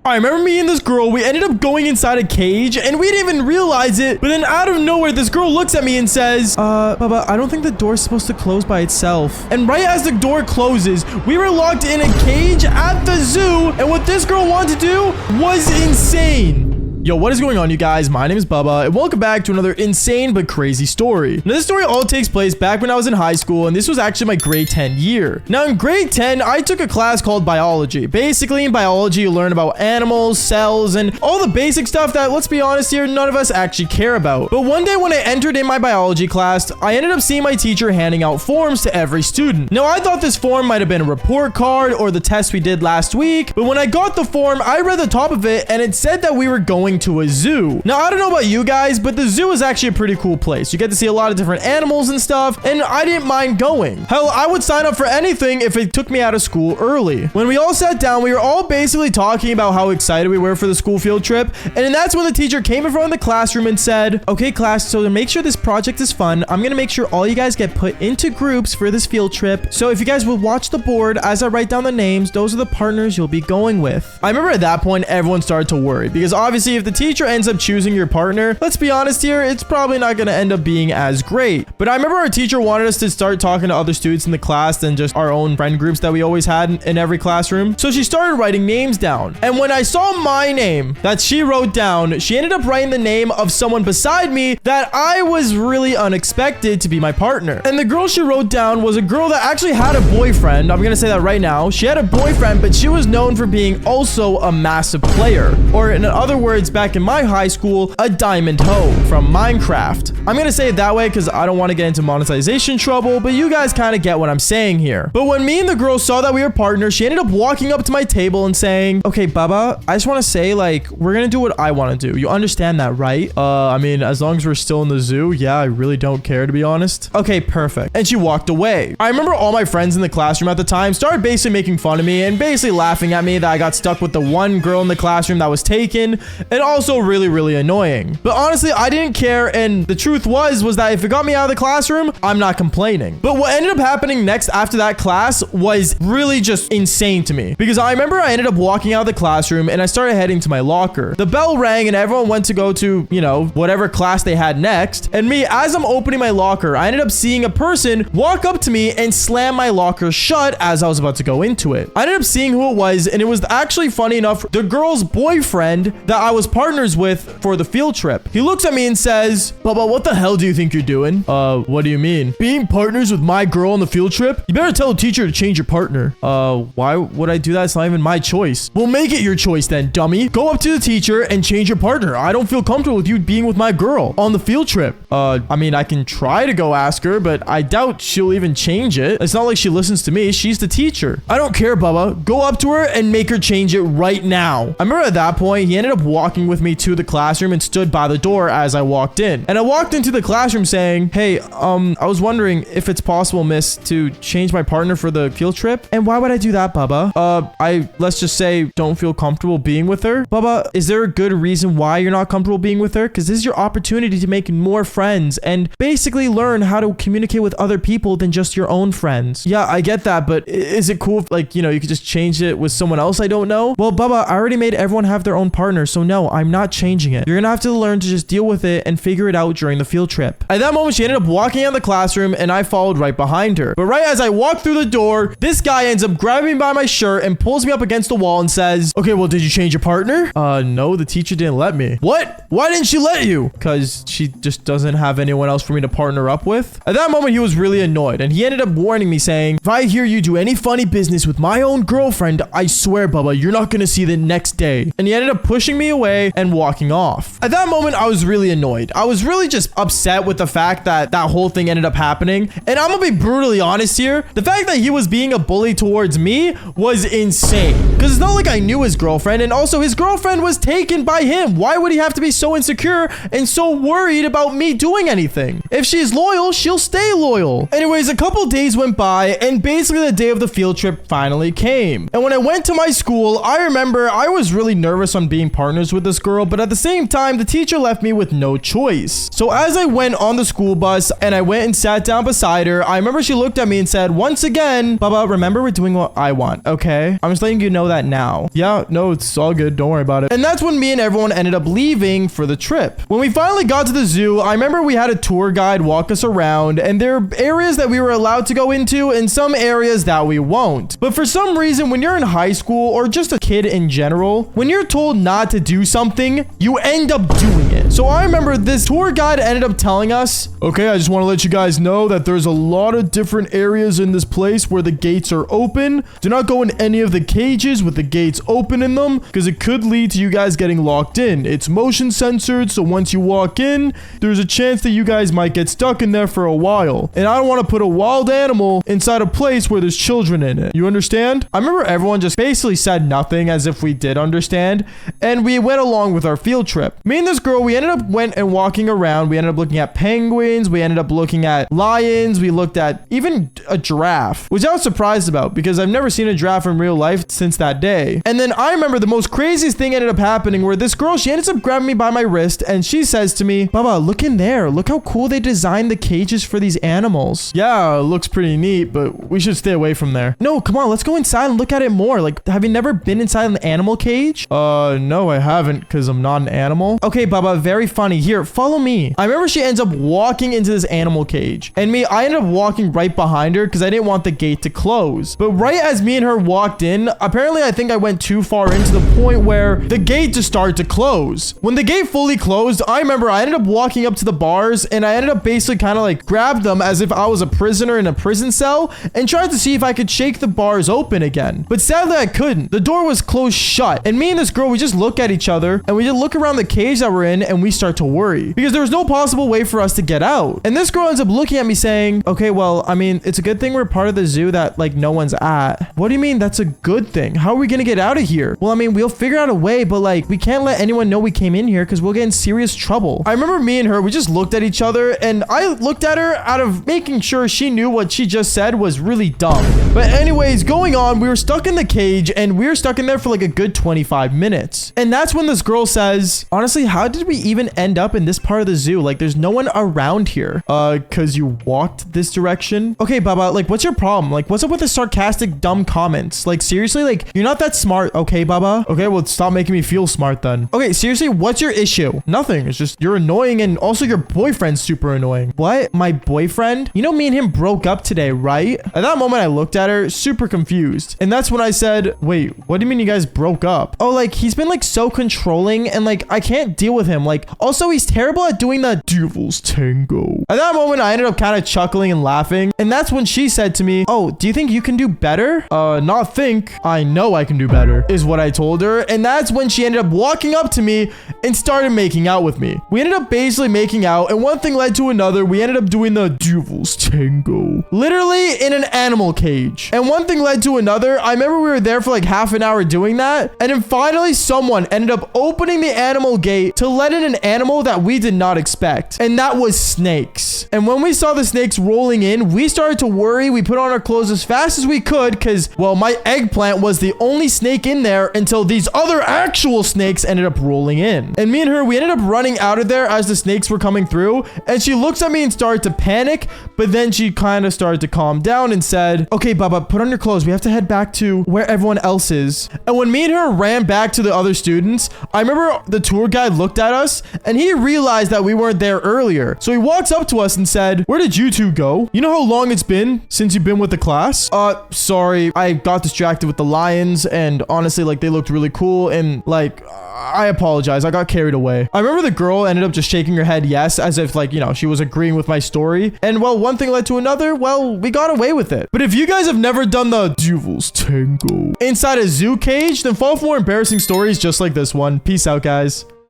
I remember me and this girl, we ended up going inside a cage and we didn't even realize it. But then out of nowhere, this girl looks at me and says, Baba, I don't think the door's supposed to close by itself. And right as the door closes, we were locked in a cage at the zoo. And what this girl wanted to do was insane. Yo, what is going on, you guys? My name is Bubba, and welcome back to another insane but crazy story. Now, this story all takes place back when I was in high school, and this was actually my grade 10 year. Now, in grade 10, I took a class called biology. Basically, in biology, you learn about animals, cells, and all the basic stuff that, let's be honest here, none of us actually care about. But one day when I entered in my biology class, I ended up seeing my teacher handing out forms to every student. Now, I thought this form might have been a report card or the test we did last week, but when I got the form, I read the top of it, and it said that we were going to a zoo. Now, I don't know about you guys, but the zoo is actually a pretty cool place. You get to see a lot of different animals and stuff, and I didn't mind going. Hell, I would sign up for anything if it took me out of school early. When we all sat down, we were all basically talking about how excited we were for the school field trip, and then that's when the teacher came in front of the classroom and said, okay, class, so to make sure this project is fun, I'm gonna make sure all you guys get put into groups for this field trip. So if you guys would watch the board as I write down the names, those are the partners you'll be going with. I remember at that point, everyone started to worry, because obviously if the teacher ends up choosing your partner, let's be honest here, it's probably not going to end up being as great. But I remember our teacher wanted us to start talking to other students in the class than just our own friend groups that we always had in every classroom. So she started writing names down. And when I saw my name that she wrote down, she ended up writing the name of someone beside me that I was really unexpected to be my partner. And the girl she wrote down was a girl that actually had a boyfriend. I'm going to say that right now. She had a boyfriend, but she was known for being also a massive player. Or in other words, back in my high school, a diamond hoe from Minecraft. I'm gonna say it that way because I don't want to get into monetization trouble, but you guys kind of get what I'm saying here. But when me and the girl saw that we were partners, she ended up walking up to my table and saying, okay, Baba, I just want to say, like, we're gonna do what I want to do. You understand that, right? I mean, as long as we're still in the zoo, yeah, I really don't care, to be honest. Okay, perfect. And she walked away. I remember all my friends in the classroom at the time started basically making fun of me and basically laughing at me that I got stuck with the one girl in the classroom that was taken, and also really annoying. But honestly, I didn't care, and the truth was that if it got me out of the classroom, I'm not complaining. But what ended up happening next after that class was really just insane to me, because I remember I ended up walking out of the classroom and I started heading to my locker. The bell rang and everyone went to go to, you know, whatever class they had next, and me, as I'm opening my locker, I ended up seeing a person walk up to me and slam my locker shut as I was about to go into it. I ended up seeing who it was, and it was actually, funny enough, the girl's boyfriend that I was partners with for the field trip. He looks at me and says, Bubba, what the hell do you think you're doing? What do you mean? Being partners with my girl on the field trip? You better tell the teacher to change your partner. Why would I do that? It's not even my choice. Well, make it your choice then, dummy. Go up to the teacher and change your partner. I don't feel comfortable with you being with my girl on the field trip. I mean, I can try to go ask her, but I doubt she'll even change it. It's not like she listens to me. She's the teacher. I don't care, Bubba. Go up to her and make her change it right now. I remember at that point, he ended up walking with me to the classroom and stood by the door as I walked in. And I walked into the classroom saying, hey, I was wondering if it's possible, miss, to change my partner for the field trip. And why would I do that, Bubba? Let's just say, don't feel comfortable being with her. Bubba, is there a good reason why you're not comfortable being with her? Because this is your opportunity to make more friends and basically learn how to communicate with other people than just your own friends. Yeah, I get that, but is it cool if, like, you know, you could just change it with someone else I don't know? Well, Bubba, I already made everyone have their own partner, so no, I'm not changing it. You're gonna have to learn to just deal with it and figure it out during the field trip. At that moment, she ended up walking out of the classroom and I followed right behind her. But right as I walked through the door, this guy ends up grabbing me by my shirt and pulls me up against the wall and says, okay, well, did you change your partner? No, the teacher didn't let me. What? Why didn't she let you? Because she just doesn't have anyone else for me to partner up with. At that moment, he was really annoyed and he ended up warning me saying, if I hear you do any funny business with my own girlfriend, I swear, Bubba, you're not gonna see the next day. And he ended up pushing me away and walking off. At that moment, I was really annoyed. I was really just upset with the fact that that whole thing ended up happening. And I'm gonna be brutally honest here. The fact that he was being a bully towards me was insane. Because it's not like I knew his girlfriend, and also his girlfriend was taken by him. Why would he have to be so insecure and so worried about me doing anything? If she's loyal, she'll stay loyal. Anyways, a couple days went by and basically the day of the field trip finally came. And when I went to my school, I remember I was really nervous on being partners with this girl, but at the same time, the teacher left me with no choice. So as I went on the school bus and I went and sat down beside her, I remember she looked at me and said, once again, Baba, remember we're doing what I want, okay? I'm just letting you know that now. Yeah, no, it's all good. Don't worry about it. And that's when me and everyone ended up leaving for the trip. When we finally got to the zoo, I remember we had a tour guide walk us around, and there are areas that we were allowed to go into and some areas that we won't. But for some reason, when you're in high school or just a kid in general, when you're told not to do something, you end up doing it. So I remember this tour guide ended up telling us, okay, I just want to let you guys know that there's a lot of different areas in this place where the gates are open. Do not go in any of the cages with the gates open in them because it could lead to you guys getting locked in. It's motion censored, so once you walk in, there's a chance that you guys might get stuck in there for a while. And I don't want to put a wild animal inside a place where there's children in it. You understand? I remember everyone just basically said nothing as if we did understand, and we went along with our field trip. Me and this girl, we ended up went and walking around. We ended up looking at penguins. We ended up looking at lions. We looked at even a giraffe, which I was surprised about because I've never seen a giraffe in real life since that day. And then I remember the most craziest thing ended up happening where this girl, she ends up grabbing me by my wrist and she says to me, Baba, look in there. Look how cool they designed the cages for these animals. Yeah, it looks pretty neat, but we should stay away from there. No, come on, let's go inside and look at it more. Like, have you never been inside an animal cage? No, I haven't because I'm not an animal. Okay, Baba, very funny. Here, follow me. I remember she ends up walking into this animal cage. And I ended up walking right behind her because I didn't want the gate to close. But right as me and her walked in, apparently I think I went too far into the point where the gate just started to close. When the gate fully closed, I remember I ended up walking up to the bars and I ended up basically kind of like grabbed them as if I was a prisoner in a prison cell and tried to see if I could shake the bars open again. But sadly, I couldn't. The door was closed shut. And me and this girl, we just look at each other and we just look around the cage that we're in and we start to worry because there was no possible way for us to get out. And this girl ends up looking at me saying, okay, well, I mean, it's a good thing we're part of the zoo that like no one's at. What do you mean that's a good thing? How are we gonna get out of here? Well, I mean, we'll figure out a way, but like we can't let anyone know we came in here because we'll get in serious trouble. I remember me and her, we just looked at each other and I looked at her out of making sure she knew what she just said was really dumb. But anyways, going on, we were stuck in the cage and we were stuck in there for like a good 25 minutes. And that's when this girl says, honestly, how did we even end up in this part of the zoo? Like there's no one around here. Cause you walked this direction. Okay, Baba, like what's your problem? Like what's up with the sarcastic dumb comments? Like seriously, like you're not that smart. Okay, Baba? Okay, well stop making me feel smart then. Okay, seriously, what's your issue? Nothing. It's just you're annoying and also your boyfriend's super annoying. What? My boyfriend? You know me and him broke up today, right? At that moment, I looked at her super confused. And that's when I said, wait, what do you mean you guys broke up? Oh, like he's been like so controlling and like I can't deal with him. Like also he's terrible at doing the devil's tango. At that moment, I ended up kind of chuckling and laughing. And that's when she said to me, oh, do you think you can do better? Not think. I know I can do better is what I told her. And that's when she ended up walking up to me and started making out with me. We ended up basically making out and one thing led to another. We ended up doing the devil's tango. Literally in an animal cage. And one thing led to another. I remember we were there for like half an hour doing that. And then finally someone ended up opening the animal gate to let in an animal that we did not expect. And that was snakes. And when we saw the snakes rolling in, we started to worry. We put on our clothes as fast as we could because, well, my eggplant was the only snake in there until these other actual snakes ended up rolling in. And me and her, we ended up running out of there as the snakes were coming through. And she looks at me and started to panic, but then she kind of started to calm down and said, okay, Baba, put on your clothes. We have to head back to where everyone else is. And when me and her ran back to the other students, I remember the tour guide looked at us and he realized that we weren't there earlier. So he walks up to us and said, where did you two go? You know how long it's been since you've been with the class? Sorry, I got distracted with the lions and honestly, like they looked really cool and like, I apologize. I got carried away. I remember the girl ended up just shaking her head yes, as if like, you know, she was agreeing with my story. And well, one thing led to another. Well, we got away with it. But if you guys have never done the devil's tango inside a zoo cage, then follow for more embarrassing stories just like this one. Peace out, guys.